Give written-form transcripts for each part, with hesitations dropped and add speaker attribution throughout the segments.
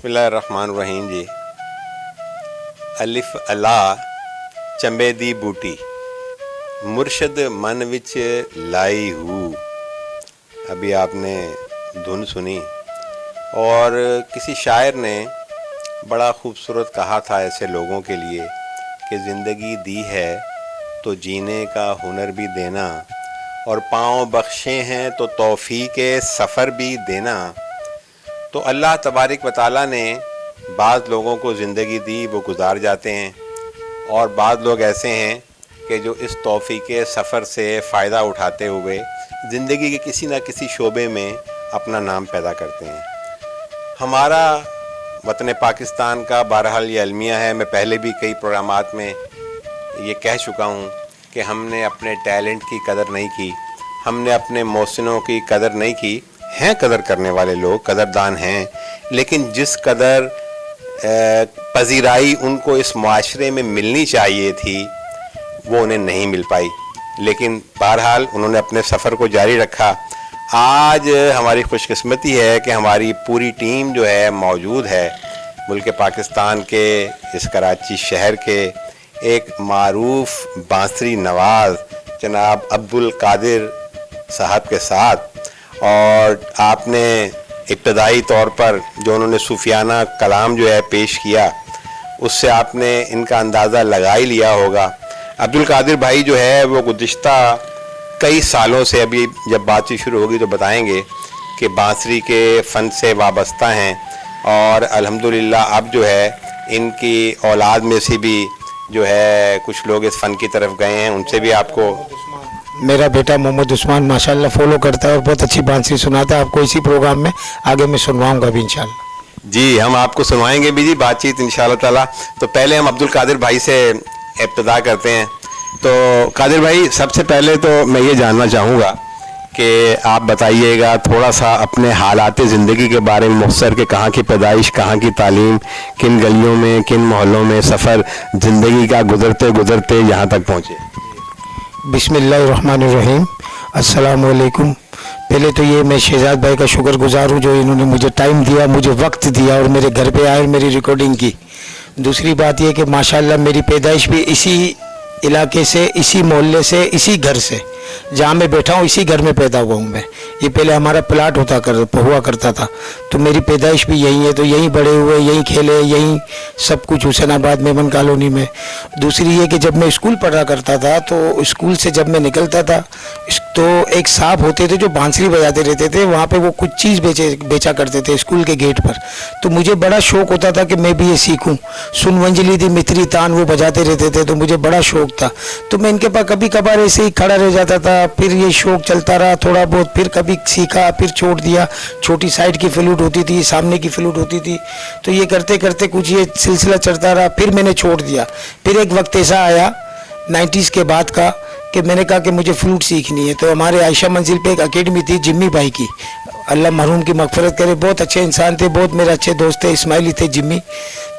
Speaker 1: बिस्मिल्लाहिर्रहमानिर्रहीम जी। अलिफ अला चंबे दी बूटी मुर्शद मन विच लाई हूँ। अभी आपने धुन सुनी और किसी शायर ने बड़ा खूबसूरत कहा था ऐसे लोगों के लिए कि ज़िंदगी दी है तो जीने का हुनर भी देना, और पाँव बख्शे हैं तो तौफ़ीक़ सफ़र भी देना। तो अल्लाह तबारक व तआला ने बाज़ लोगों को ज़िंदगी दी, वो गुज़ार जाते हैं, और बाज़ लोग ऐसे हैं कि जो इस तौफ़ीक़ सफ़र से फ़ायदा उठाते हुए ज़िंदगी के किसी न किसी शोबे में अपना नाम पैदा करते हैं। हमारा वतन पाकिस्तान का बहरहाल ये अलमिया है। मैं पहले भी कई प्रोग्रामात में ये कह चुका हूँ कि हमने अपने टैलेंट की कदर नहीं की, हमने अपने मोहसिनों की कदर नहीं की। हैं कदर करने वाले लोग, कदरदान हैं, लेकिन जिस कदर पजीराई उनको इस माशरे में मिलनी चाहिए थी वो उन्हें नहीं मिल पाई। लेकिन बहरहाल उन्होंने अपने सफ़र को जारी रखा। आज हमारी खुशकिस्मती है कि हमारी पूरी टीम जो है मौजूद है मुल्क पाकिस्तान के इस कराची शहर के एक मारूफ बांसुरी नवाज़ जनाब अब्दुल कादिर साहब के साथ। और आपने इब्तदाई तौर पर जो उन्होंने सूफियाना कलाम जो है पेश किया, उससे आपने इनका अंदाज़ा लगा ही लिया होगा। अब्दुल कादिर भाई जो है वो गुज़िश्ता कई सालों से, अभी जब बातचीत शुरू होगी तो बताएंगे, कि बांसुरी के फ़न से वाबस्ता हैं। और अल्हम्दुलिल्लाह अब जो है इनकी औलाद में से भी जो है कुछ लोग इस फ़न की तरफ गए हैं, उनसे भी आपको।
Speaker 2: मेरा बेटा मोहम्मद उस्मान माशाल्लाह फॉलो करता है और बहुत अच्छी बांसुरी सुनाता है। आपको इसी प्रोग्राम में आगे मैं सुनवाऊंगा भी इंशाल्लाह।
Speaker 1: जी, हम आपको सुनवाएंगे भी जी, बातचीत इंशाल्लाह ताला। तो पहले हम अब्दुल कादिर भाई से इब्तिदा करते हैं। तो कादिर भाई, सबसे पहले तो मैं ये जानना चाहूँगा कि आप बताइएगा थोड़ा सा अपने हालात ज़िंदगी के बारे में मुख्तसर, के कहाँ की पैदाइश, कहाँ की तालीम, किन गलियों में, किन मोहल्लों में सफ़र ज़िंदगी का गुज़रते गुज़रते यहाँ तक पहुँचे।
Speaker 2: बिस्मिल्लाहिर्रहमानिर्रहीम, अस्सलाम वालेकुम। पहले तो ये मैं शहजाद भाई का शुक्रगुजार हूँ जो इन्होंने मुझे टाइम दिया, मुझे वक्त दिया और मेरे घर पे आए और मेरी रिकॉर्डिंग की। दूसरी बात ये कि माशाल्लाह मेरी पैदाइश भी इसी इलाके से, इसी मोहल्ले से, इसी घर से, जहाँ मैं बैठा हूँ इसी घर में पैदा हुआ हूँ मैं। ये पहले हमारा प्लाट हुआ करता था, तो मेरी पैदाइश भी यहीं है, तो यहीं बड़े हुए, यहीं खेले, यहीं सब कुछ, हुसैनाबाद मेमन कॉलोनी में। दूसरी ये कि जब मैं स्कूल पढ़ा करता था तो स्कूल से जब मैं निकलता था तो एक साहब होते थे जो बांसुरी बजाते रहते थे, वहाँ पे वो कुछ चीज़ बेचा करते थे स्कूल के गेट पर। तो मुझे बड़ा शौक़ होता था कि मैं भी ये सीखूँ। सुन वंजली दी मित्री तान वो बजाते रहते थे, तो मुझे बड़ा शौक़ था। तो मैं इनके पास कभी कभार ऐसे ही खड़ा रह जाता था, फिर ये शौक़ चलता रहा थोड़ा बहुत, फिर कभी सीखा, फिर छोड़ दिया। छोटी साइड की फ्लूट होती थी, सामने की फ्लूट होती थी, तो ये करते करते कुछ ये सिलसिला चलता रहा, फिर मैंने छोड़ दिया। फिर एक वक्त ऐसा आया 90s के बाद का कि मैंने कहा कि मुझे फ्लूट सीखनी है। तो हमारे आयशा मंजिल पे एक अकेडमी थी जिम्मी भाई की, अल्लाह मरहूम की मगफरत करे, बहुत अच्छे इंसान थे, बहुत मेरे अच्छे दोस्त थे, इस्माइली थे जिम्मी।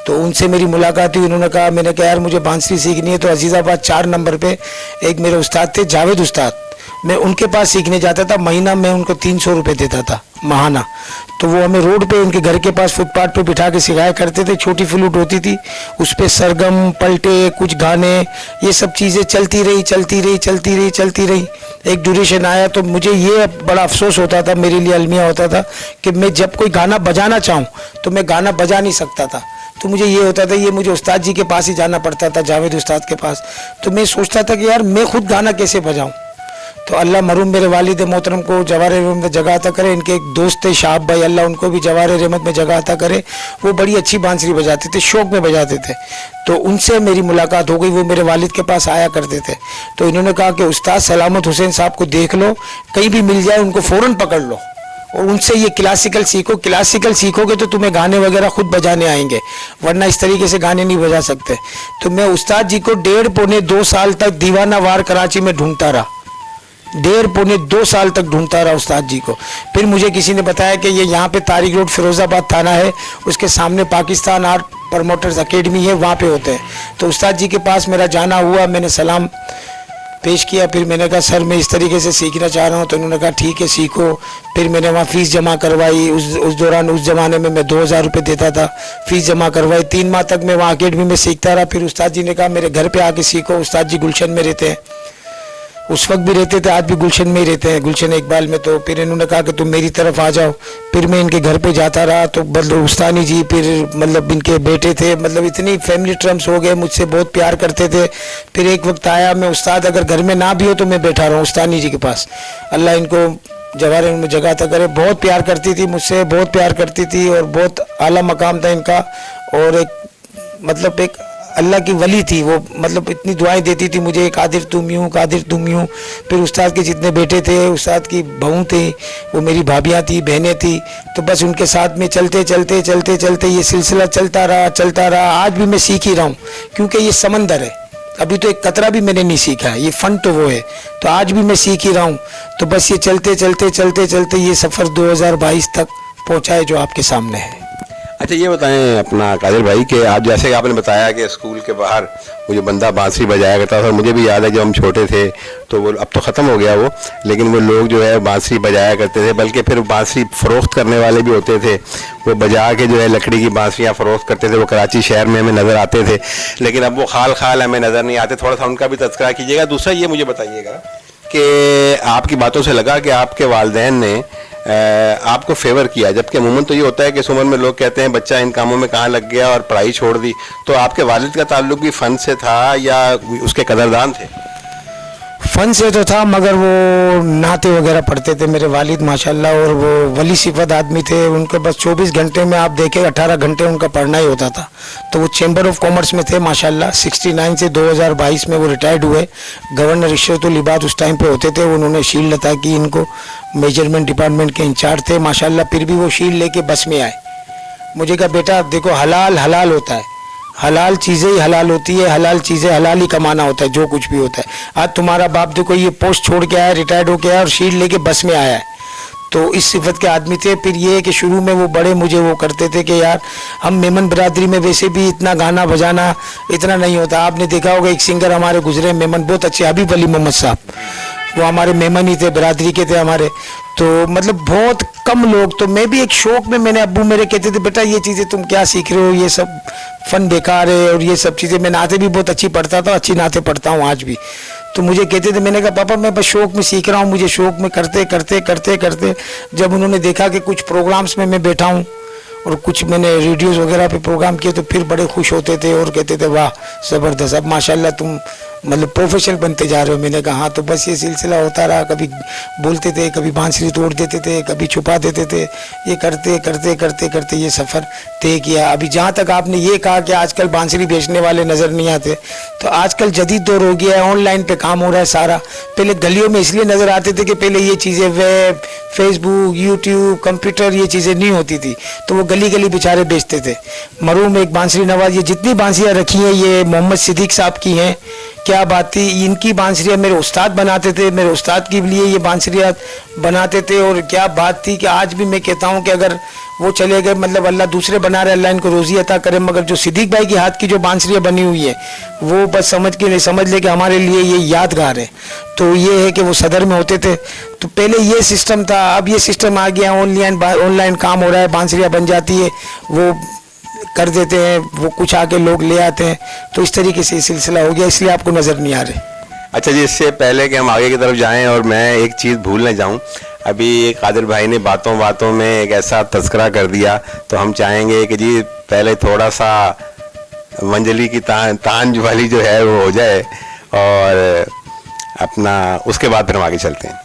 Speaker 2: तो उनसे मेरी मुलाकात हुई, उन्होंने कहा, मैंने कहा यार मुझे बांसुरी सीखनी है। तो अजीज़ाबाद 4 नंबर पे एक मेरे उस्ताद थे जावेद उस्ताद, मैं उनके पास सीखने जाता था। महीना में उनको 300 रुपये देता था महाना। तो वो हमें रोड पे उनके घर के पास फुटपाथ पे बिठा के सिखाया करते थे। छोटी फ्लूट होती थी, उस पर सरगम, पलटे, कुछ गाने, ये सब चीज़ें चलती रही। एक ड्यूरेशन आया तो मुझे ये बड़ा अफसोस होता था, मेरे लिए अलमिया होता था कि मैं जब कोई गाना बजाना चाहूँ तो मैं गाना बजा नहीं सकता था। तो मुझे ये होता था, ये मुझे उस्ताद जी के पास ही जाना पड़ता था, जावेद उस्ताद के पास। तो मैं सोचता था कि यार मैं खुद गाना कैसे बजाऊँ। तो अल्लाह मरहूम मेरे वालिद मोहतरम को जवाहर रहमत में जगह अता करे। इनके एक दोस्त थे शाहब भाई, अल्लाह उनको भी जवाहर रहमत में जगह अता करे। वो बड़ी अच्छी बांसुरी बजाते थे, शौक़ में बजाते थे। तो उनसे मेरी मुलाकात हो गई, वो मेरे वालिद के पास आया करते थे। तो इन्होंने कहा कि उस्ताद सलामत हुसैन साहब को देख लो, कहीं भी मिल जाए उनको फ़ौरन पकड़ लो और उनसे ये क्लासिकल सीखो। क्लासिकल सीखोगे तो तुम्हें गाने वगैरह खुद बजाने आएंगे, वरना इस तरीके से गाने नहीं बजा सकते। तो मैं उस्ताद जी को 1.5 पौने 2 साल तक दीवाना वार कराची में ढूंढता रहा, 1.5 पौने 2 साल तक ढूंढता रहा उस्ताद जी को। फिर मुझे किसी ने बताया कि ये यहाँ पे तारिक रोड फिरोज़ाबाद थाना है, उसके सामने पाकिस्तान आर्ट प्रमोटर्स अकेडमी है, वहाँ पे होते हैं। तो उस्ताद जी के पास मेरा जाना हुआ, मैंने सलाम पेश किया। फिर मैंने कहा सर मैं इस तरीके से सीखना चाह रहा हूँ, तो उन्होंने कहा ठीक है सीखो। फिर मैंने वहाँ फ़ीस जमा करवाई। उस दौरान उस ज़माने में मैं 2000 रुपये देता था, फ़ीस जमा करवाई। 3 माह तक मैं वहाँ अकेडमी में सीखता रहा। फिर उस्ताद जी ने कहा मेरे घर पे आके सीखो। उस्ताद जी गुलशन में रहते हैं, उस वक्त भी रहते थे, आज भी गुलशन में ही रहते हैं, गुलशन इकबाल में। तो फिर इन्होंने कहा कि तुम मेरी तरफ आ जाओ। फिर मैं इनके घर पे जाता रहा। तो मतलब उस्तानी जी, फिर मतलब इनके बेटे थे, मतलब इतनी फैमिली टर्म्स हो गए, मुझसे बहुत प्यार करते थे। फिर एक वक्त आया, मैं उस्ताद अगर घर में ना भी हो तो मैं बैठा रहा हूँ उस्तानी जी के पास। अल्लाह इनको जवारे में जगह तक करे। बहुत प्यार करती थी मुझसे, बहुत प्यार करती थी, और बहुत आला मकाम था इनका। और एक मतलब एक अल्लाह की वली थी वो, मतलब इतनी दुआएं देती थी मुझे, कादिर तुम यूँ, कादिर तुम यूँ। फिर उस्ताद के जितने बेटे थे, उस्ताद की बहू थे, वो मेरी भाभियाँ थी, बहनें थी। तो बस उनके साथ में चलते चलते चलते चलते ये सिलसिला चलता रहा, चलता रहा। आज भी मैं सीख ही रहा हूँ, क्योंकि ये समंदर है, अभी तो एक कतरा भी मैंने नहीं सीखा है, ये फन तो वो है। तो आज भी मैं सीख ही रहा हूँ। तो बस ये चलते चलते चलते चलते ये सफ़र 2022 तक पहुँचा है जो आपके सामने है।
Speaker 1: अच्छा ये बताएं अपना कादिर भाई कि आप जैसे कि आपने बताया कि स्कूल के बाहर वो जो बंदा बांसुरी बजाया करता था, मुझे भी याद है जब हम छोटे थे तो वो अब तो ख़त्म हो गया वो, लेकिन वो लोग जो है बांसुरी बजाया करते थे, बल्कि फिर बांसुरी फ़रोख्त करने वाले भी होते थे, वो बजा के जो है लकड़ी की बांसुरियाँ फ़रोख्त करते थे। वो कराची शहर में हमें नज़र आते थे, लेकिन अब वो खाल खाल हमें नज़र नहीं आते। थोड़ा सा उनका भी तज़किरा कीजिएगा। दूसरा ये मुझे बताइएगा कि आपकी बातों से लगा कि आपके वालिदैन ने आपको फेवर किया, जबकि अमूमन तो ये होता है कि इस उम्र में लोग कहते हैं बच्चा इन कामों में कहाँ लग गया और पढ़ाई छोड़ दी। तो आपके वालिद का ताल्लुक भी फ़न से था या उसके कदरदान थे?
Speaker 2: फ़न से तो था, मगर वो नाते वगैरह पढ़ते थे मेरे वालिद माशाल्लाह, और वो वली सिफत आदमी थे। उनके बस 24 घंटे में आप देखें 18 घंटे उनका पढ़ना ही होता था। तो वो चैम्बर ऑफ कॉमर्स में थे माशाल्लाह। 69 से 2022 में वो रिटायर्ड हुए। गवर्नर इशरतुल इबाद उस टाइम पे होते थे, उन्होंने शील्ड अता की इनको, मेजरमेंट डिपार्टमेंट के इंचार्ज थे माशाल्लाह। फिर भी वो शील्ड लेके बस में आए। मुझे कहा बेटा देखो हलाल हलाल होता है, हलाल चीज़ें ही हलाल होती है, हलाल चीज़ें हलाल ही कमाना होता है, जो कुछ भी होता है। आज तुम्हारा बाप देखो ये पोस्ट छोड़ के आया, रिटायर्ड हो के आया और शील्ड लेके बस में आया है। तो इस सिफत के आदमी थे। फिर ये है कि शुरू में वो बड़े मुझे वो करते थे कि यार हम मेमन बरादरी में वैसे भी इतना गाना बजाना इतना नहीं होता। आपने देखा होगा एक सिंगर हमारे गुजरे मेमन, बहुत अच्छे, हबीब अली मोहम्मद साहब, वो हमारे मेमन ही थे, बरादरी के थे हमारे। तो मतलब बहुत कम लोग। तो मैं भी एक शौक में, मैंने अब्बू मेरे कहते थे बेटा ये चीज़ें तुम क्या सीख रहे हो, ये सब फ़न बेकार है और ये सब चीज़ें। मैं नाते भी बहुत अच्छी पढ़ता था, अच्छी नाते पढ़ता हूँ आज भी। तो मुझे कहते थे, मैंने कहा पापा मैं बस शौक में सीख रहा हूँ, मुझे शौक में करते करते करते करते जब उन्होंने देखा कि कुछ प्रोग्राम्स में मैं बैठा हूँ और कुछ मैंने रेडियोज़ वगैरह पे प्रोग्राम किए, तो फिर बड़े खुश होते थे और कहते थे वाह ज़बरदस्त, अब माशाल्लाह तुम मतलब प्रोफेशनल बनते जा रहे हो। मैंने कहा हाँ। तो बस ये सिलसिला होता रहा, कभी बोलते थे, कभी बांसुरी तोड़ देते थे, कभी छुपा देते थे। ये करते करते करते करते ये सफ़र तय किया। अभी जहाँ तक आपने ये कहा कि आजकल बांसुरी बेचने वाले नज़र नहीं आते, तो आजकल जदीद दौर हो गया है, ऑनलाइन पे काम हो रहा है सारा। पहले गलियों में इसलिए नज़र आते थे कि पहले ये चीज़ें वेब, फेसबुक, यूट्यूब, कंप्यूटर, ये चीज़ें नहीं होती थी, तो वो गली गली बेचारे बेचते थे। मरूम एक बांसुरी नवाज, ये जितनी बांसुरियाँ रखी हैं ये मोहम्मद सिद्दीक साहब की हैं। क्या बात थी, इनकी बांसुरियाँ मेरे उस्ताद बनाते थे, मेरे उस्ताद के लिए ये बांसुरियाँ बनाते थे। और क्या बात थी कि आज भी मैं कहता हूँ कि अगर वो चले गए, मतलब अल्लाह दूसरे बना रहे, अल्लाह इनको रोज़ी अता करे, मगर जो सिद्दीक भाई के हाथ की जो बांसुरियाँ बनी हुई है वो बस समझ ले कि हमारे लिए ये यादगार है। तो ये है कि वो सदर में होते थे, तो पहले ये सिस्टम था। अब ये सिस्टम आ गया, ऑनलाइन काम हो रहा है, बांसुरियाँ बन जाती है, वो कर देते हैं, वो कुछ आके लोग ले आते हैं। तो इस तरीके से सिलसिला हो गया, इसलिए आपको नज़र नहीं आ रहे।
Speaker 1: अच्छा जी, इससे पहले कि हम आगे की तरफ जाएं और मैं एक चीज़ भूल न जाऊं, अभी कादिर भाई ने बातों बातों में एक ऐसा तस्करा कर दिया, तो हम चाहेंगे कि जी पहले थोड़ा सा मंजली की तांज वाली जो है वो हो जाए और अपना उसके बाद फिर हम आगे चलते हैं।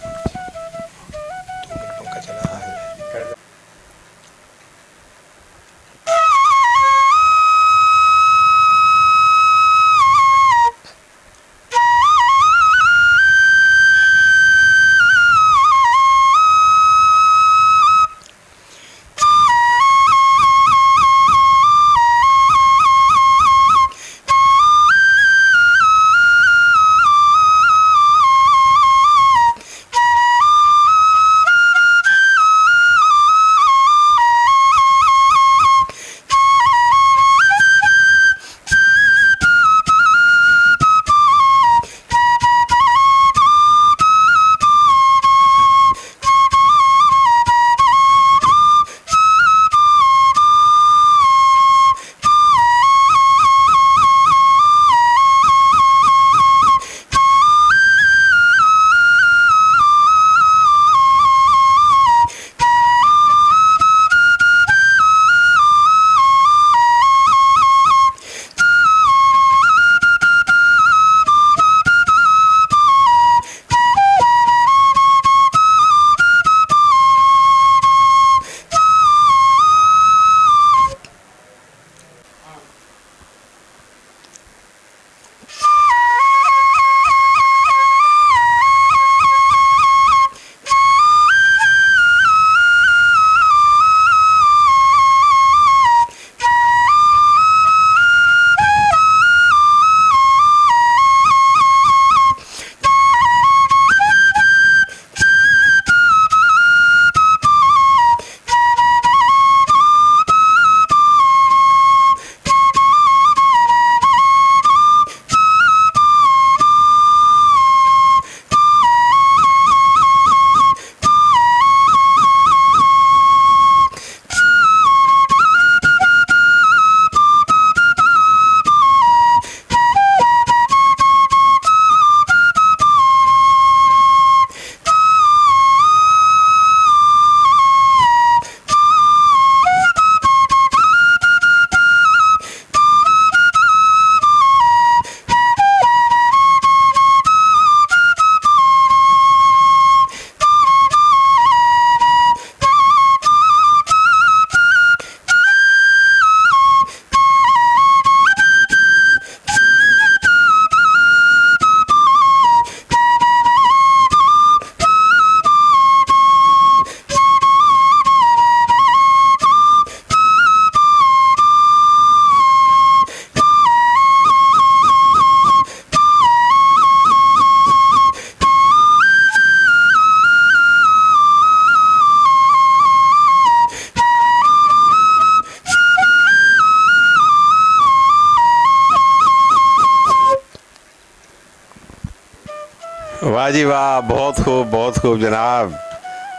Speaker 1: वाह जी वाह, बहुत खूब जनाब।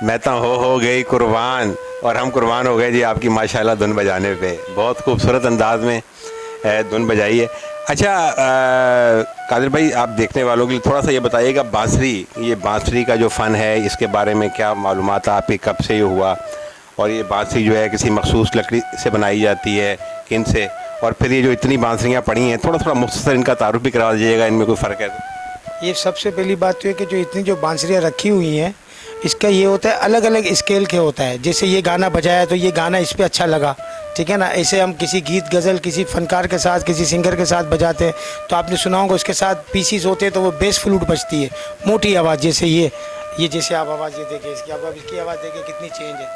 Speaker 1: मैं तो हो गई कुर्बान और हम कुर्बान हो गए जी आपकी माशाल्लाह धुन बजाने पे। बहुत खूबसूरत अंदाज में धुन बजाई है। अच्छा कादिर भाई, आप देखने वालों के लिए थोड़ा सा ये बताइएगा, ये बांसुरी का जो फ़न है इसके बारे में क्या मालूमात आपकी, कब से ये हुआ, और ये बांसुरी जो है किसी मखसूस लकड़ी से बनाई जाती है, किन से, और फिर ये जो इतनी बांसुरियाँ पड़ी हैं थोड़ा मुख्तसर इनका तारुफ भी करा दीजिएगा, इनमें कोई फ़र्क है तो।
Speaker 2: ये सबसे पहली बात तो है कि जो इतनी जो बांसुरियाँ रखी हुई हैं, इसका ये होता है अलग अलग स्केल के होता है। जैसे ये गाना बजाया तो ये गाना इस पे अच्छा लगा, ठीक है ना। ऐसे हम किसी गीत गज़ल किसी फ़नकार के साथ किसी सिंगर के साथ बजाते हैं तो आपने सुना होगा उसके साथ पीसीस होते हैं तो वो बेस फ्लूट बजती है, मोटी आवाज़। जैसे ये जैसे आप आवाज़ ये देखें, इसकी आवाज़ देखें कितनी चेंज है।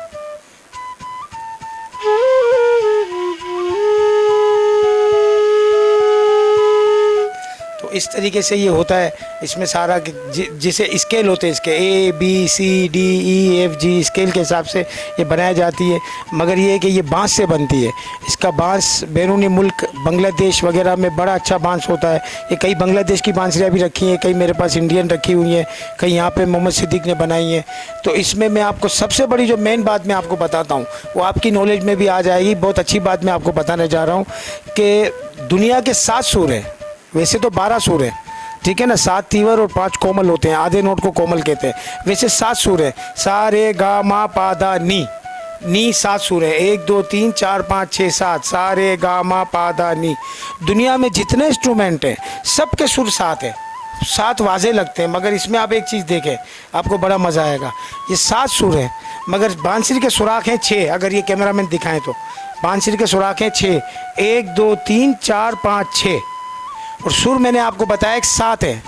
Speaker 2: तो इस तरीके से ये होता है। इसमें सारा जिसे स्केल होते हैं इसके ABCDEFG स्केल के हिसाब से ये बनाई जाती है। मगर ये है कि ये बांस से बनती है। इसका बांस बैरूनी मुल्क बांग्लादेश वगैरह में बड़ा अच्छा बांस होता है। ये कई बांग्लादेश की बांसुरियाँ भी रखी हैं, कई मेरे पास इंडियन रखी हुई हैं, कई यहाँ पे मोहम्मद सिद्दीक ने बनाई हैं। तो इसमें मैं आपको सबसे बड़ी जो मेन बात मैं आपको बताता हूँ वो आपकी नॉलेज में भी आ जाएगी। बहुत अच्छी बात मैं आपको बताने जा रहा हूँ कि दुनिया के 7 सुर हैं, वैसे तो 12 सुर हैं, ठीक है ना। 7 तीवर और 5 कोमल होते हैं, आधे नोट को कोमल कहते हैं। वैसे 7 सुर है, सा रे गा मा पा दा नी 7 सुर है। 1 2 3 4 5 6 7, सा रे गा मा पा दा नी। दुनिया में जितने इंस्ट्रूमेंट हैं सबके सुर 7 है, 7 वाजे लगते हैं। मगर इसमें आप एक चीज़ देखें, आपको बड़ा मज़ा आएगा। ये 7 सुर है मगर बांसुरी के सुराख हैं 6। अगर ये कैमरामैन दिखाएं तो बांसुरी के सुराख हैं 6, 1 2 3 4 5 6। और सुर मैंने आपको बताया एक 7 है।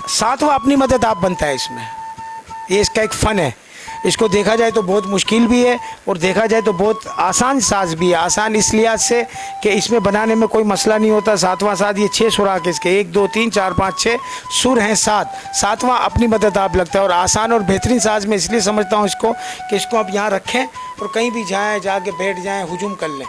Speaker 2: 7वां अपनी मदद आप बनता है इसमें। ये इसका एक फ़न है। इसको देखा जाए तो बहुत मुश्किल भी है और देखा जाए तो बहुत आसान साज भी है। आसान इस लिहाज से कि इसमें बनाने में कोई मसला नहीं होता। 7वां साज, ये 6 सुराख इसके, 1 2 3 4 5 6 सुर हैं 7। 7वां अपनी मदद आप लगता है। और आसान और बेहतरीन साज मैं इसलिए समझता हूँ इसको कि इसको आप यहाँ रखें और कहीं भी जाएँ, जाके बैठ जाएँ, हुजूम कर लें।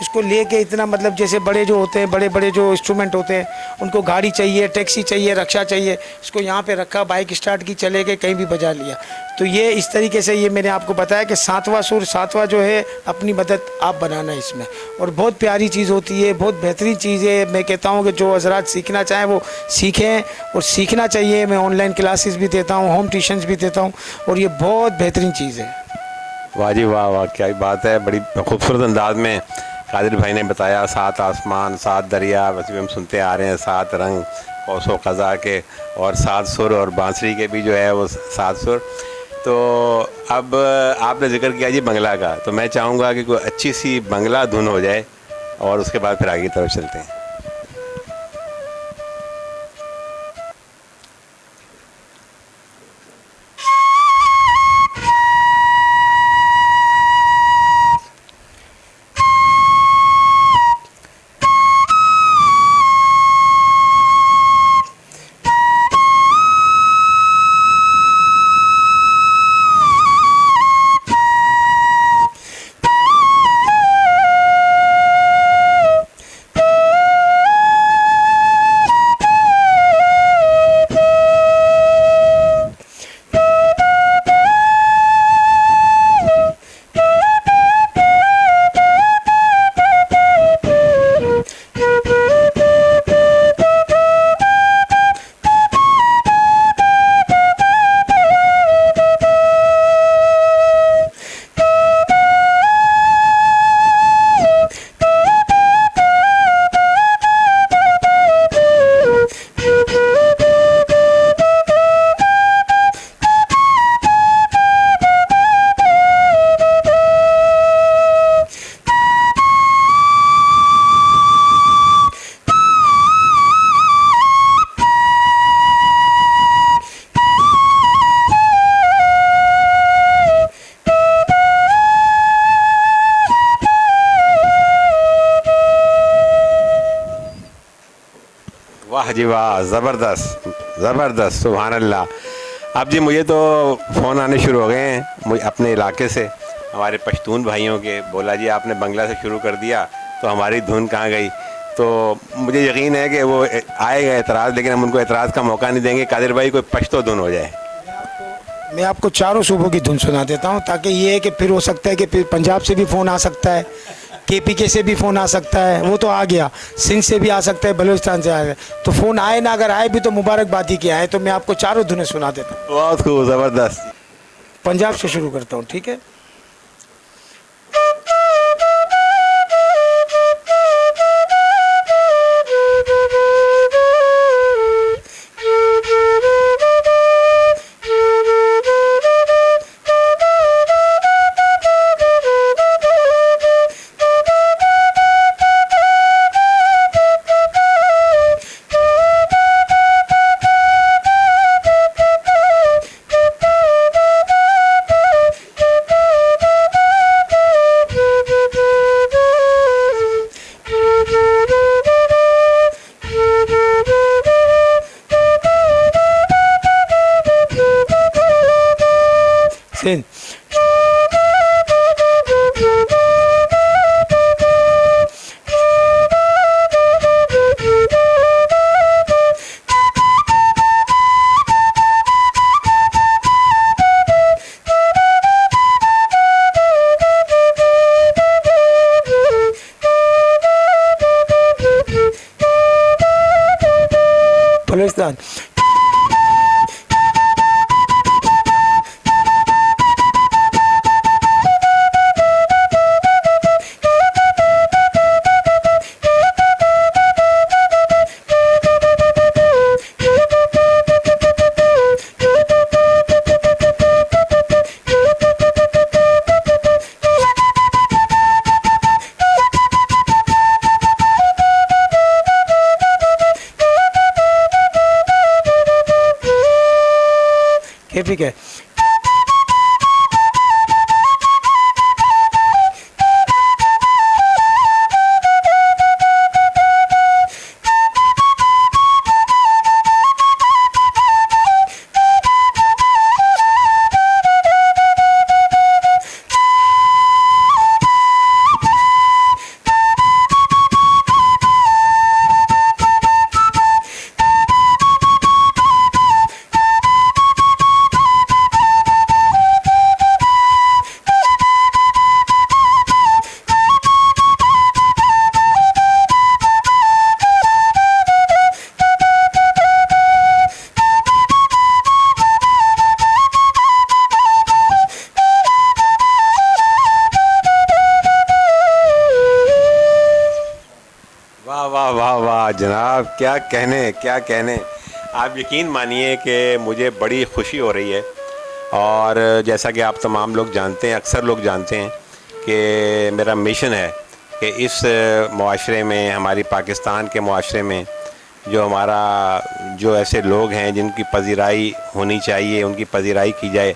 Speaker 2: इसको लेके इतना मतलब जैसे बड़े जो होते हैं, बड़े बड़े जो इंस्ट्रूमेंट होते हैं उनको गाड़ी चाहिए, टैक्सी चाहिए, रक्षा चाहिए, इसको यहाँ पे रखा, बाइक स्टार्ट की, चले गए, कहीं भी बजा लिया। तो ये इस तरीके से ये मैंने आपको बताया कि 7वां सुर, 7वां जो है अपनी मदद आप बनाना इसमें। और बहुत प्यारी चीज़ होती है, बहुत बेहतरीन चीज़ है। मैं कहता हूँ कि जो हज़रात सीखना चाहें वो सीखें और सीखना चाहिए। मैं ऑनलाइन क्लासेस भी देता हूँ, होम ट्यूशन्स भी देता हूँ और ये बहुत बेहतरीन चीज़ है।
Speaker 1: वाह जी वाह वाह, क्या बात है। बड़ी खूबसूरत अंदाज में कादिर भाई ने बताया। 7 आसमान, 7 दरिया, वैसे भी हम सुनते आ रहे हैं, 7 रंग कौसो क़ज़ा के, और 7 सुर, और बांसुरी के भी जो है वो 7 सुर। तो अब आपने जिक्र किया जी बंगला का, तो मैं चाहूँगा कि कोई अच्छी सी बंगला धुन हो जाए और उसके बाद फिर आगे की तरफ चलते हैं। वाह जी वाह, ज़बरदस्त ज़बरदस्त, सुभान अल्लाह। अब जी मुझे तो फ़ोन आने शुरू हो गए हैं मुझे अपने इलाके से, हमारे पश्तून भाइयों के। बोला जी आपने बंगला से शुरू कर दिया तो हमारी धुन कहाँ गई। तो मुझे यकीन है कि वो आएगा एतराज़, लेकिन हम उनको एतराज़ का मौका नहीं देंगे। कादिर भाई कोई पश्तो धुन हो जाए।
Speaker 2: मैं आपको चारों सूबों की धुन सुना देता हूँ, ताकि ये है कि फिर हो सकता है कि फिर पंजाब से भी फ़ोन आ सकता है, KPK से भी फ़ोन आ सकता है, वो तो आ गया, सिंध से भी आ सकता है, बलूचिस्तान से आ गया, तो फ़ोन आए ना, अगर आए भी तो मुबारकबाद ही के आए। तो मैं आपको चारों धुनें सुना देता हूँ।
Speaker 1: बहुत खूब, ज़बरदस्त।
Speaker 2: पंजाब से शुरू करता हूँ, ठीक है। सिंध। बलूचिस्तान। KPK।
Speaker 1: वाह वाह वाह वाह जनाब, क्या कहने क्या कहने। आप यकीन मानिए कि मुझे बड़ी खुशी हो रही है। और जैसा कि आप तमाम लोग जानते हैं, अक्सर लोग जानते हैं कि मेरा मिशन है कि इस मुआशरे में, हमारी पाकिस्तान के मुआशरे में, जो ऐसे लोग हैं जिनकी पजीराई होनी चाहिए, उनकी पजीराई की जाए,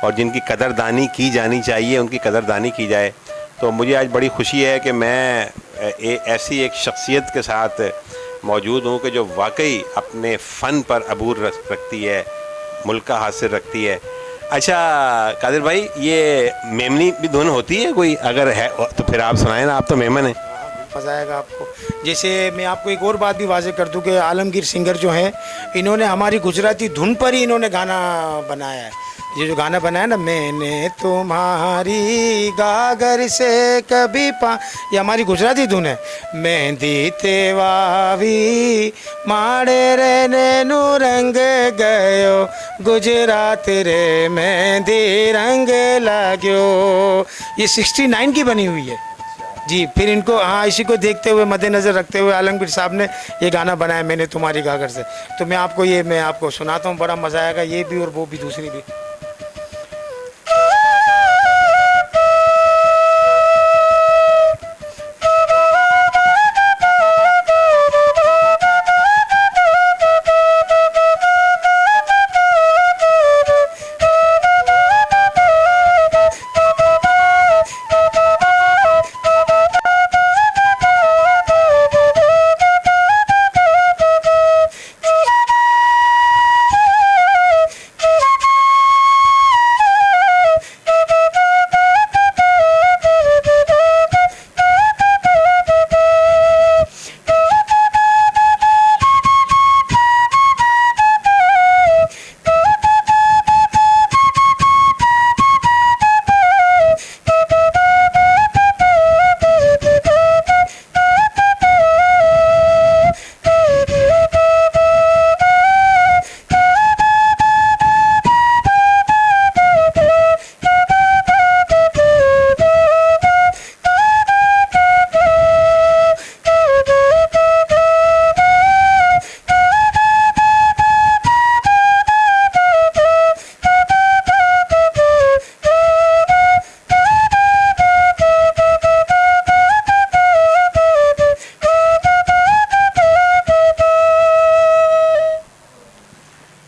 Speaker 1: और जिनकी कदरदानी की जानी चाहिए, उनकी कदरदानी की जाए। तो मुझे आज बड़ी खुशी है कि मैं ऐसी एक शख्सियत के साथ मौजूद हूँ कि जो वाकई अपने फ़न पर अबूर रखती है, मुल्क का हासिल रखती है। अच्छा कादिर भाई, ये मेमनी भी धुन होती है कोई? अगर है तो फिर आप सुनाएं ना, आप तो मेमन हैं।
Speaker 2: मज़ा आएगा आपको। जैसे मैं आपको एक और बात भी वाज़ेह कर दूं कि आलमगीर सिंगर जो हैं, इन्होंने हमारी गुजराती धुन पर ही इन्होंने गाना बनाया है। ये जो गाना बनाया ना, मैंने तुम्हारी गागर से कभी ये हमारी गुजराती धुन है। मेहंदी तेवावी माड़े रे नैनू रंग गयो, गुजरात रे मेहंदी रंग लाग्यो। ये 69 की बनी हुई है जी। फिर इनको, हाँ, इसी को देखते हुए, मद्देनज़र रखते हुए आलमगीर साहब ने ये गाना बनाया, मैंने तुम्हारी गागर से। तो मैं आपको सुनाता हूँ, बड़ा मज़ा आएगा, ये भी और वो भी, दूसरी भी।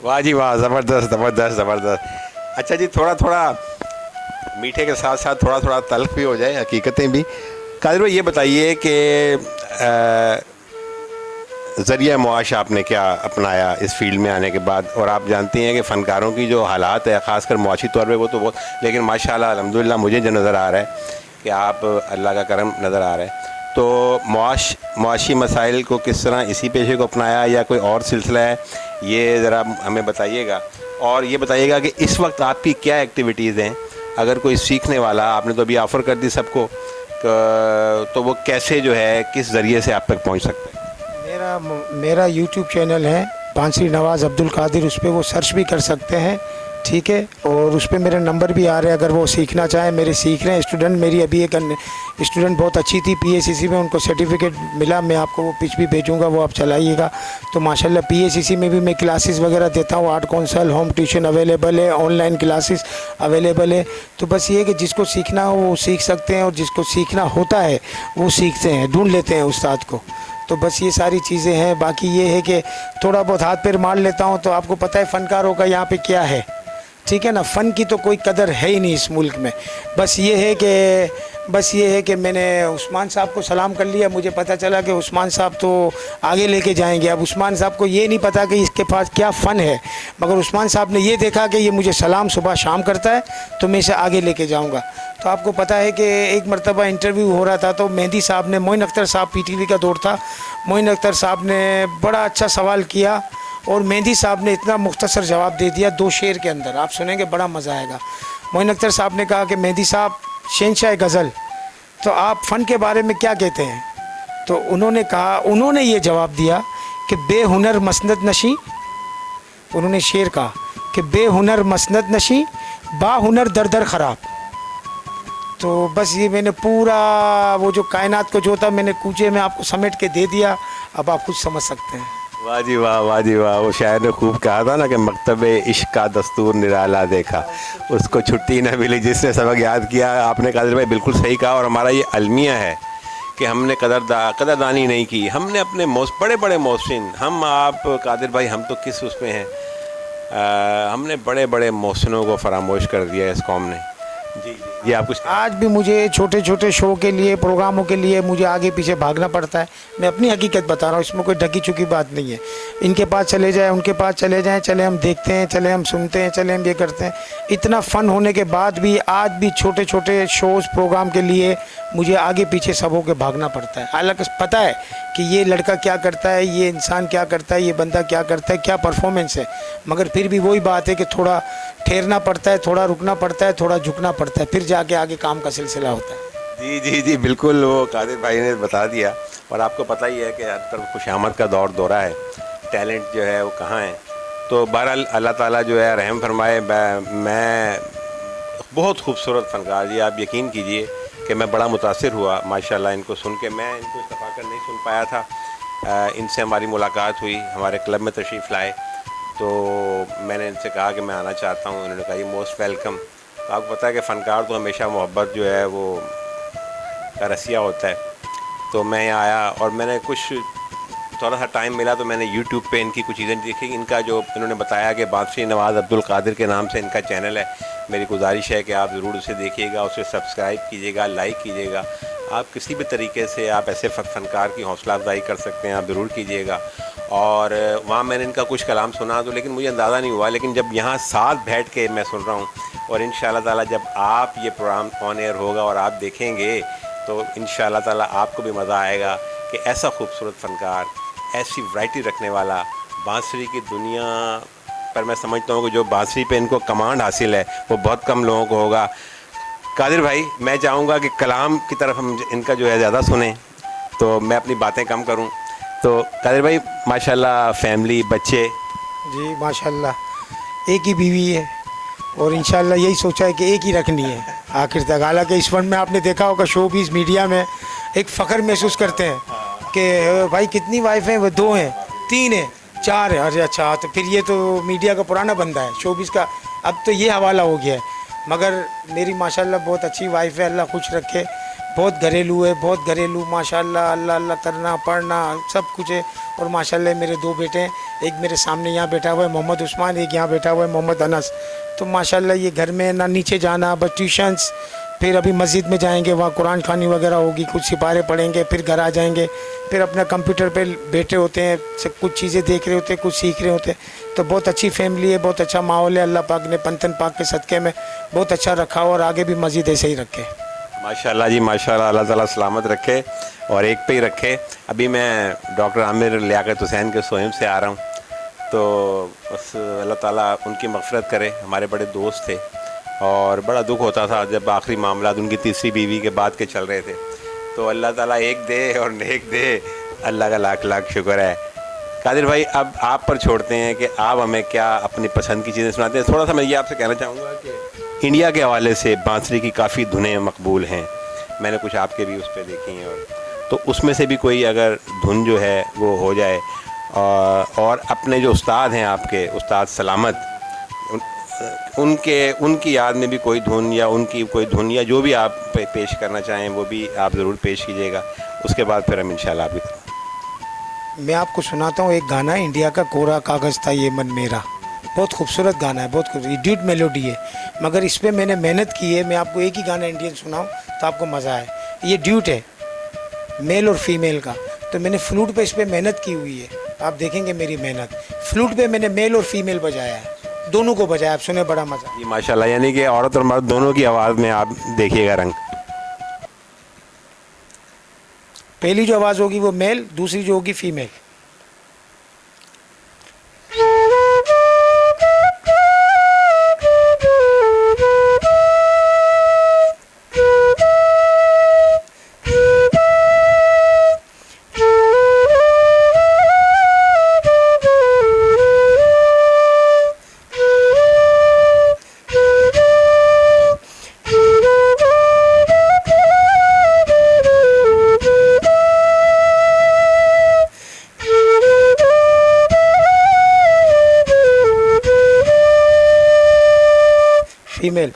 Speaker 1: वाह जी वाह, ज़बरदस्त ज़बरदस्त ज़बरदस्त। अच्छा जी, थोड़ा थोड़ा मीठे के साथ साथ थोड़ा थोड़ा तल्ख भी हो जाए, हकीकतें भी। कादिर भाई ये बताइए कि ज़रिया मुआश आपने क्या अपनाया इस फील्ड में आने के बाद? और आप जानती हैं कि फ़नकारों की जो हालात है ख़ासकर मुआशी तौर पे, वो तो बहुत, लेकिन माशाल्लाह अल्हम्दुलिल्लाह मुझे जो नज़र आ रहा है कि आप, अल्लाह का करम नज़र आ रहा है। तो मुआशी मसाइल को किस तरह इसी पेशे को अपनाया या कोई और सिलसिला है, ये ज़रा हमें बताइएगा। और ये बताइएगा कि इस वक्त आपकी क्या एक्टिविटीज़ हैं, अगर कोई सीखने वाला, आपने तो अभी ऑफ़र कर दी सबको, तो वो कैसे जो है किस ज़रिए से आप तक पहुँच सकता है?
Speaker 2: मेरा मेरा यूट्यूब चैनल है बांसरी नवाज़ अब्दुल कादिर, उस पर वो सर्च भी कर सकते हैं, ठीक है। और उस पर मेरे नंबर भी आ रहे हैं, अगर वो सीखना चाहें। मेरे सीख रहे हैं स्टूडेंट, मेरी अभी एक स्टूडेंट बहुत अच्छी थी PACC में, उनको सर्टिफिकेट मिला, मैं आपको वो पिच भी भेजूंगा, वो आप चलाइएगा। तो माशाल्लाह PACC में भी मैं क्लासेस वगैरह देता हूँ, art council, home tuition available है, ऑनलाइन क्लासेस अवेलेबल है। तो बस ये है कि जिसको सीखना हो वो सीख सकते हैं, और जिसको सीखना होता है वो सीखते हैं, ढूंढ लेते हैं उस्ताद को। तो बस ये सारी चीज़ें हैं। बाकी ये है कि थोड़ा बहुत हाथ पैर मार लेता हूँ। तो आपको पता है फ़नकारों का यहाँ पे क्या है, ठीक है ना, फ़न की तो कोई कदर है ही नहीं इस मुल्क में। बस ये है कि मैंने उस्मान साहब को सलाम कर लिया, मुझे पता चला कि उस्मान साहब तो आगे लेके जाएंगे। अब उस्मान साहब को ये नहीं पता कि इसके पास क्या फ़न है, मगर उस्मान साहब ने ये देखा कि ये मुझे सलाम सुबह शाम करता है, तो मैं इसे आगे लेके जाऊँगा। तो आपको पता है कि एक मरतबा इंटरव्यू हो रहा था, तो मेहंदी साहब ने, मोइन अख्तर साहब, PTV का दौर था, मोइन अख्तर साहब ने बड़ा अच्छा सवाल किया, और मेहंदी साहब ने इतना मुख्तसर जवाब दे दिया 2 शेर के अंदर, आप सुनेंगे बड़ा मज़ा आएगा। मोइन अख्तर साहब ने कहा कि मेहंदी साहब, शहंशाह गज़ल, तो आप फ़न के बारे में क्या कहते हैं? तो उन्होंने ये जवाब दिया कि बेहुनर मसनद नशी, उन्होंने शेर कहा कि बेहुनर मसनद नशी, बाहुनर दर दर ख़राब। तो बस ये मैंने पूरा वो जो कायनात को जो था, मैंने कूचे में आपको समेट के दे दिया, अब आप खुद समझ सकते हैं।
Speaker 1: वाह जी वाह, वाह जी वाह। वो शायर ने खूब कहा था ना कि मकतब इश्क का दस्तूर निराला देखा, उसको छुट्टी न मिली जिसने सबक याद किया। आपने कादिर भाई बिल्कुल सही कहा, और हमारा ये अलमिया है कि हमने कदरदानी नहीं की। हमने अपने बड़े बड़े मोहसिन, हम आप कादिर भाई, हम तो किस उसमें हैं, हमने बड़े बड़े मोहसिनों को फरामोश कर दिया इस कौम ने। जी जी, आप कुछ।
Speaker 2: आज भी मुझे छोटे छोटे शो के लिए, प्रोग्रामों के लिए मुझे आगे पीछे भागना पड़ता है। मैं अपनी हकीकत बता रहा हूँ, इसमें कोई ढकी चुकी बात नहीं है। इनके पास चले जाए, उनके पास चले जाएं, चले हम देखते हैं, चले हम सुनते हैं, चले हम ये करते हैं। इतना फ़न होने के बाद भी आज भी छोटे छोटे शोज़, प्रोग्राम के लिए मुझे आगे पीछे सब होकर भागना पड़ता है। हालांकि पता है कि ये लड़का क्या करता है, ये इंसान क्या करता है, ये बंदा क्या करता है, क्या परफॉर्मेंस है, मगर फिर भी वही बात है कि थोड़ा ठहरना पड़ता है, थोड़ा रुकना पड़ता है, थोड़ा झुकना पड़ता है, फिर जाके आगे काम का सिलसिला होता है।
Speaker 1: जी जी जी, बिल्कुल वो कादिर भाई ने बता दिया। और आपको पता ही है कि हर तरफ खुशामद का दौरा है, टैलेंट जो है वो कहाँ है। तो बहरहाल अल्लाह ताला जो है रहम फरमाए। मैं बहुत खूबसूरत फ़नकार जी, आप यकीन कीजिए कि मैं बड़ा मुतासिर हुआ माशाल्लाह इनको सुन के। मैं इनको इत्तफ़ाक़ नहीं सुन पाया था, इनसे हमारी मुलाकात हुई, हमारे क्लब में तशरीफ़ लाए, तो मैंने इनसे कहा कि मैं आना चाहता हूँ। उन्होंने कहा ये मोस्ट वेलकम। तो आपको पता है कि फ़नकार तो हमेशा मोहब्बत जो है वो का रसिया होता है। तो मैं यहाँ आया और मैंने कुछ थोड़ा सा टाइम मिला तो मैंने यूट्यूब पे इनकी कुछ चीज़ें देखी। इनका जो इन्होंने बताया कि बांसरी नवाज़ अब्दुल कादिर के नाम से इनका चैनल है, मेरी गुजारिश है कि आप ज़रूर उसे देखिएगा, उसे सब्सक्राइब कीजिएगा, लाइक कीजिएगा। आप किसी भी तरीके से आप ऐसे फ़नकार की हौसला अफजाई कर सकते हैं, आप ज़रूर कीजिएगा। और वहाँ मैंने इनका कुछ कलाम सुना तो लेकिन मुझे अंदाज़ा नहीं हुआ, लेकिन जब यहाँ साथ बैठ के मैं सुन रहा हूँ और इंशाअल्लाह ताला जब आप ये प्रोग्राम ऑन एयर होगा और आप देखेंगे तो इंशाअल्लाह ताला आपको भी मज़ा आएगा कि ऐसा खूबसूरत फ़नकार, ऐसी वैरायटी रखने वाला बांसुरी की दुनिया पर मैं समझता हूँ कि जो बांसुरी पे इनको कमांड हासिल है वो बहुत कम लोगों को होगा। कादिर भाई, मैं चाहूँगा कि कलाम की तरफ हम इनका जो है ज़्यादा सुने, तो मैं अपनी बातें कम करूँ। तो कादिर भाई माशाल्लाह, फैमिली, बच्चे?
Speaker 2: जी माशाल्लाह, एक ही बीवी है और इंशाल्लाह यही सोचा है कि एक ही रखनी है आखिर तक। हालांकि इस फंड में आपने देखा होगा शोबीज़ मीडिया में एक फ़ख्र महसूस करते हैं कि भाई कितनी वाइफ हैं, वो 2 हैं, 3 हैं, 4 है। अरे अच्छा, तो फिर ये तो मीडिया का पुराना बंदा है, शोबीज़ का अब तो ये हवाला हो गया है। मगर मेरी माशाल्लाह बहुत अच्छी वाइफ है, अल्लाह खुश रखे। बहुत घरेलू है, बहुत घरेलू माशाल्लाह, अल्लाह अल्लाह करना, पढ़ना सब कुछ है। और माशाल्लाह मेरे 2 बेटे हैं, एक मेरे सामने यहाँ बैठा हुआ है मोहम्मद उस्मान, एक यहाँ बैठा हुआ है मोहम्मद अनस। तो माशाल्लाह ये घर में ना नीचे जाना, बस ट्यूशन्स, फिर अभी मस्जिद में जाएंगे, वहाँ कुरान खानी वगैरह होगी, कुछ सिपारे पढ़ेंगे, फिर घर आ जाएंगे, फिर अपना कंप्यूटर पे बैठे होते हैं, सब कुछ चीज़ें देख रहे होते हैं, कुछ सीख रहे होते हैं। तो बहुत अच्छी फैमिली है, बहुत अच्छा माहौल है। अल्लाह पाक ने पंतन पाक के सदक़े में बहुत अच्छा रखा और आगे भी मस्जिद ऐसे ही रखे।
Speaker 1: माशाल्लाह जी माशाल्लाह, अल्लाह ताला सलामत रखे और एक पे ही रखे। अभी मैं डॉक्टर आमिर लियाकत हुसैन के सोहम से आ रहा हूँ, तो बस अल्लाह ताला उनकी मग़फ़िरत करे। हमारे बड़े दोस्त थे और बड़ा दुख होता था जब आखिरी मामला उनकी तीसरी बीवी के बाद के चल रहे थे। तो अल्लाह ताला एक दे और नेक दे, अल्लाह का लाख लाख शुक्र है। कादिर भाई, अब आप पर छोड़ते हैं कि आप हमें क्या अपनी पसंद की चीज़ें सुनाते हैं। थोड़ा सा मैं ये आपसे कहना चाहूँगा कि इंडिया के हवाले से बांसुरी की काफ़ी धुनें मकबूल हैं, मैंने कुछ आपके भी उस पर देखी हैं, और तो उसमें से भी कोई अगर धुन जो है वो हो जाए, और अपने जो उस्ताद हैं आपके उस्ताद सलामत, उनकी याद में भी कोई धुन या उनकी कोई धुन या जो भी आप पेश करना चाहें वो भी आप ज़रूर पेश कीजिएगा। उसके बाद फिर हम इंशाल्लाह आपकी तरफ।
Speaker 2: मैं आपको सुनाता हूँ एक गाना है, इंडिया का कोरा कागज़ था ये मन मेरा। बहुत खूबसूरत गाना है, बहुत खूबसूरत ड्यूट मेलोडी है, मगर इस पर मैंने मेहनत की है। मैं आपको एक ही गाना इंडियन सुनाऊँ तो आपको मज़ा आए। ये ड्यूट है मेल और फीमेल का, तो मैंने फ्लूट पे इस पर मेहनत की हुई है। आप देखेंगे मेरी मेहनत, फ्लूट पे मैंने मेल और फीमेल बजाया है, दोनों को बजाया। आप सुने, बड़ा मज़ा
Speaker 1: जी माशाल्लाह, यानी कि औरत और मर्द दोनों की आवाज़ में आप देखिएगा रंग।
Speaker 2: पहली जो आवाज़ होगी वो मेल, दूसरी जो होगी फीमेल। फीमेल।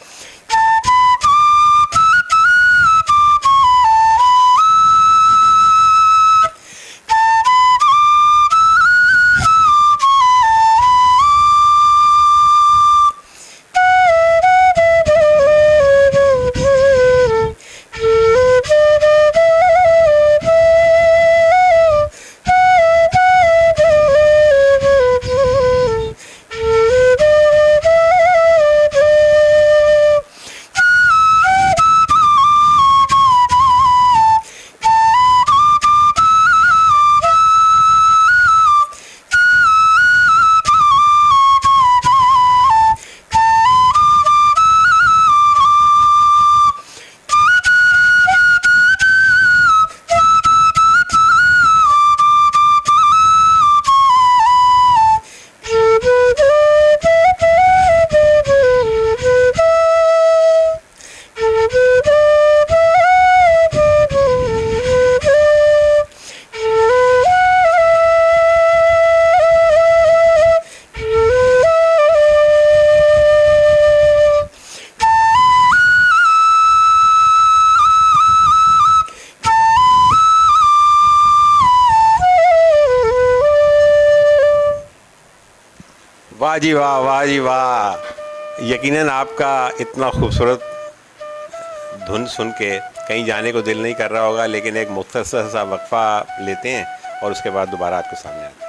Speaker 1: वाह जी वाह, वाह जी वाह। यकीनन आपका इतना खूबसूरत धुन सुन के कहीं जाने को दिल नहीं कर रहा होगा, लेकिन एक मुख्तसर सा वक्फ़ा लेते हैं और उसके बाद दोबारा आपके सामने आते हैं।